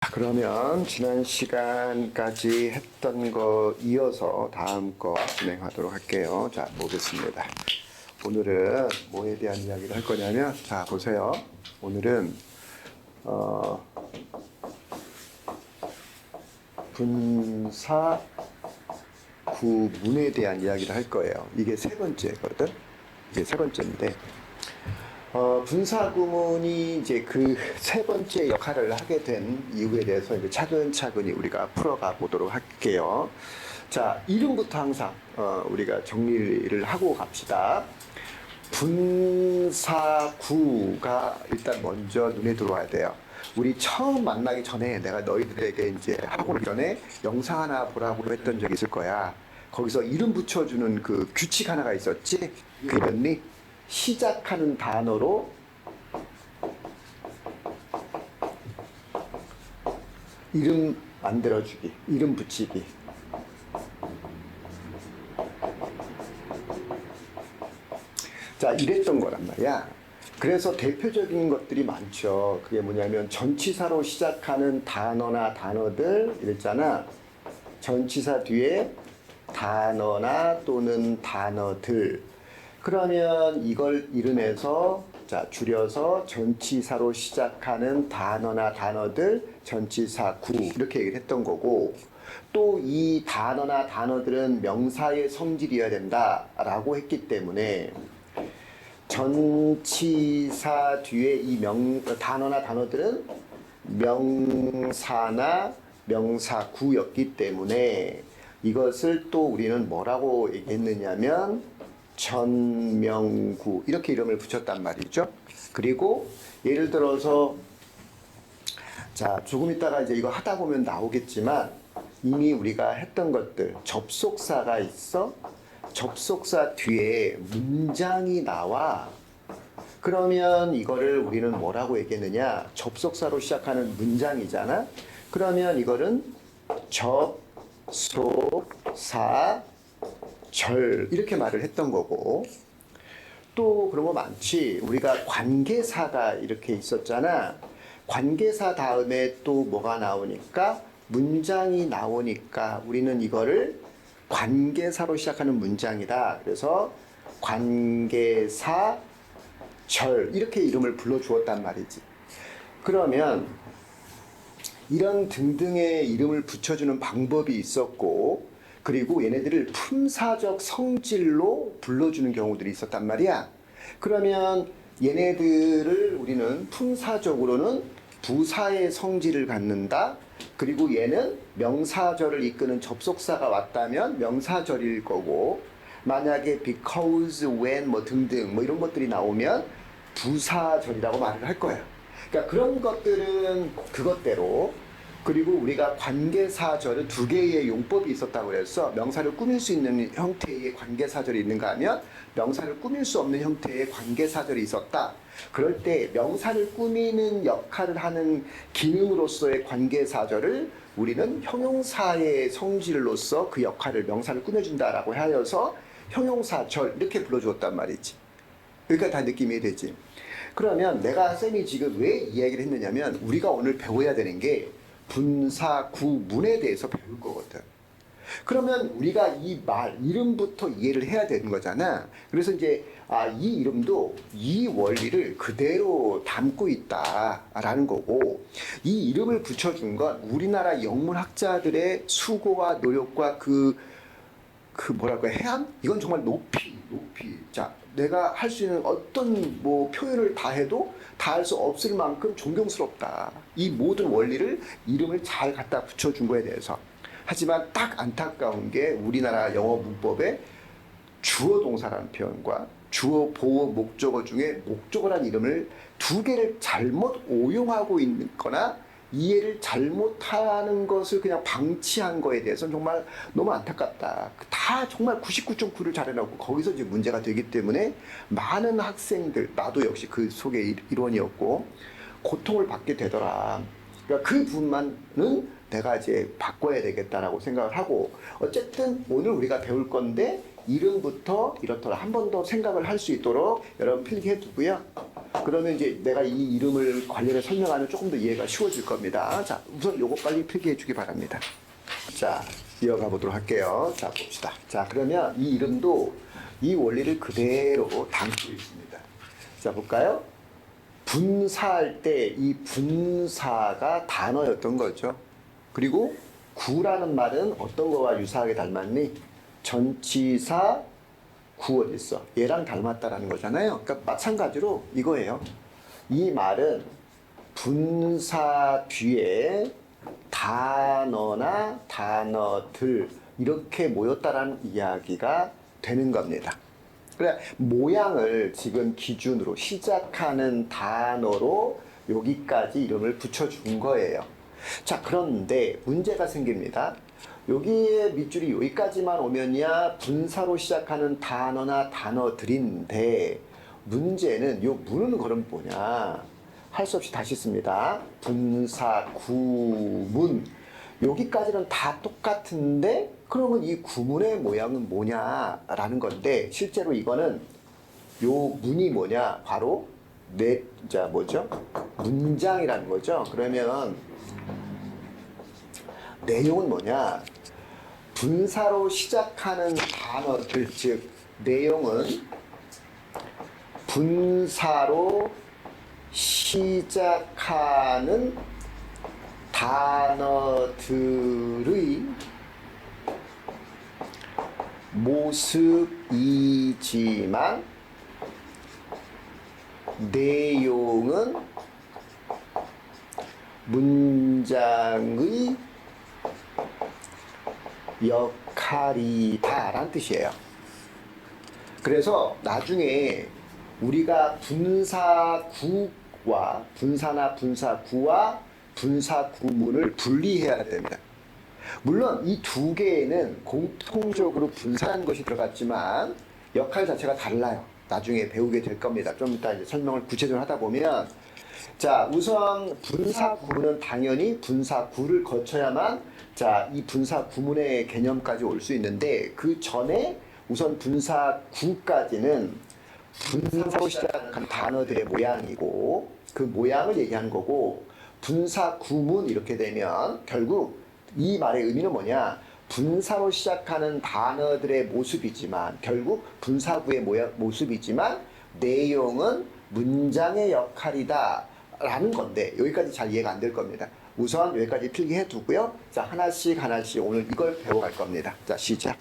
그러면 지난 시간까지 했던 거 이어서 다음 거 진행하도록 할게요. 자, 보겠습니다. 오늘은 뭐에 대한 이야기를 할 거냐면, 자, 보세요. 오늘은 분사 구문에 대한 이야기를 할 거예요. 이게 세 번째거든. 이게 세 번째인데, 분사구문이 이제 그 세 번째 역할을 하게 된 이유에 대해서 이제 차근차근히 우리가 풀어가 보도록 할게요. 자, 이름부터 항상 우리가 정리를 하고 갑시다. 분사구가 일단 먼저 눈에 들어와야 돼요. 우리 처음 만나기 전에 내가 너희들에게 이제 하고 전에 영상 하나 보라고 했던 적이 있을 거야. 거기서 이름 붙여주는 그 규칙 하나가 있었지? 그랬니? 시작하는 단어로 이름 만들어주기, 이름 붙이기. 자, 이랬던 거란 말이야. 그래서 대표적인 것들이 많죠. 그게 뭐냐면 전치사로 시작하는 단어나 단어들 이랬잖아. 전치사 뒤에 단어나 또는 단어들. 그러면 이걸 이름에서 자 줄여서 전치사로 시작하는 단어나 단어들 전치사 구 이렇게 얘기를 했던 거고, 또 이 단어나 단어들은 명사의 성질이어야 된다라고 했기 때문에 전치사 뒤에 이 단어나 단어들은 명사나 명사구였기 때문에 이것을 또 우리는 뭐라고 얘기했느냐면 전명구 이렇게 이름을 붙였단 말이죠. 그리고 예를 들어서 자 조금 있다가 이제 이거 하다 보면 나오겠지만 이미 우리가 했던 것들 접속사가 있어. 접속사 뒤에 문장이 나와. 그러면 이거를 우리는 뭐라고 얘기했느냐? 접속사로 시작하는 문장이잖아. 그러면 이거는 접속사 절 이렇게 말을 했던 거고, 또 그런 거 많지. 우리가 관계사가 이렇게 있었잖아. 관계사 다음에 또 뭐가 나오니까 문장이 나오니까 우리는 이거를 관계사로 시작하는 문장이다. 그래서 관계사 절 이렇게 이름을 불러주었단 말이지. 그러면 이런 등등의 이름을 붙여주는 방법이 있었고, 그리고 얘네들을 품사적 성질로 불러주는 경우들이 있었단 말이야. 그러면 얘네들을 우리는 품사적으로는 부사의 성질을 갖는다. 그리고 얘는 명사절을 이끄는 접속사가 왔다면 명사절일 거고, 만약에 because, when 뭐 등등 뭐 이런 것들이 나오면 부사절이라고 말을 할 거야. 그러니까 그런 것들은 그것대로. 그리고 우리가 관계사절은 두 개의 용법이 있었다고 그래서 명사를 꾸밀 수 있는 형태의 관계사절이 있는가 하면 명사를 꾸밀 수 없는 형태의 관계사절이 있었다. 그럴 때 명사를 꾸미는 역할을 하는 기능으로서의 관계사절을 우리는 형용사의 성질로서 그 역할을 명사를 꾸며준다라고 하여서 형용사절 이렇게 불러주었단 말이지. 그러니까 다 느낌이 되지. 그러면 내가 쌤이 지금 왜 이야기를 했느냐면 우리가 오늘 배워야 되는 게 분사구문에 대해서 배울 거거든. 그러면 우리가 이 이름부터 이해를 해야 되는 거잖아. 그래서 이제 이 이름도 이 원리를 그대로 담고 있다라는 거고, 이 이름을 붙여준 건 우리나라 영문학자들의 수고와 노력과 그 뭐랄까 해안? 이건 정말 높이 자 내가 할 수 있는 어떤 뭐 표현을 다 해도 다 할 수 없을 만큼 존경스럽다. 이 모든 원리를 이름을 잘 갖다 붙여준 거에 대해서. 하지만 딱 안타까운 게 우리나라 영어 문법에 주어 동사라는 표현과 주어 보어 목적어 중에 목적어라는 이름을 두 개를 잘못 오용하고 있거나 이해를 잘못하는 것을 그냥 방치한 거에 대해서는 정말 너무 안타깝다. 다 정말 99.9를 잘해놓고 거기서 이제 문제가 되기 때문에 많은 학생들, 나도 역시 그 속의 일원이었고 고통을 받게 되더라. 그러니까 그 부분만은 내가 이제 바꿔야 되겠다라고 생각을 하고, 어쨌든 오늘 우리가 배울 건데 이름부터 이렇더라 한 번 더 생각을 할 수 있도록 여러분 필기해 두고요. 그러면 이제 내가 이 이름을 관련해 설명하면 조금 더 이해가 쉬워질 겁니다. 자, 우선 요거 빨리 필기해 주기 바랍니다. 자, 이어가 보도록 할게요. 자, 봅시다. 자, 그러면 이 이름도 이 원리를 그대로 담고 있습니다. 자, 볼까요? 분사할 때 이 분사가 단어였던 거죠. 그리고 구라는 말은 어떤 거와 유사하게 닮았니? 전치사 구 어디 있어? 얘랑 닮았다라는 거잖아요. 그러니까 마찬가지로 이거예요. 이 말은 분사 뒤에 단어나 단어들 이렇게 모였다라는 이야기가 되는 겁니다. 그래, 모양을 지금 기준으로 시작하는 단어로 여기까지 이름을 붙여준 거예요. 자, 그런데 문제가 생깁니다. 여기에 밑줄이 여기까지만 오면야 분사로 시작하는 단어나 단어들인데 문제는 요 문은 그럼 뭐냐? 할 수 없이 다시 씁니다. 분사 구문. 여기까지는 다 똑같은데 그러면 이 구문의 모양은 뭐냐라는 건데 실제로 이거는 요 문이 뭐냐? 바로 뭐죠? 문장이라는 거죠. 그러면 내용은 뭐냐? 분사로 시작하는 단어들, 즉 내용은 분사로 시작하는 단어들의 모습이지만 내용은 문장의 역할이다라는 뜻이에요. 그래서 나중에 우리가 분사구와 분사나 분사구와 분사구문을 분리해야 됩니다. 물론 이 두 개에는 공통적으로 분사라는 것이 들어갔지만 역할 자체가 달라요. 나중에 배우게 될 겁니다. 좀 이따 이제 설명을 구체적으로 하다 보면 자, 우선 분사구문은 당연히 분사구를 거쳐야만 자, 이 분사구문의 개념까지 올 수 있는데 그 전에 우선 분사구까지는 분사로 시작한 단어들의 모양이고 그 모양을 얘기하는 거고 분사구문 이렇게 되면 결국 이 말의 의미는 뭐냐? 분사로 시작하는 단어들의 모습이지만 결국 분사구의 모습이지만 내용은 문장의 역할이다 라는 건데 여기까지 잘 이해가 안 될 겁니다. 우선 여기까지 필기해 두고요. 자, 하나씩 오늘 이걸 배워갈 겁니다. 자, 시작.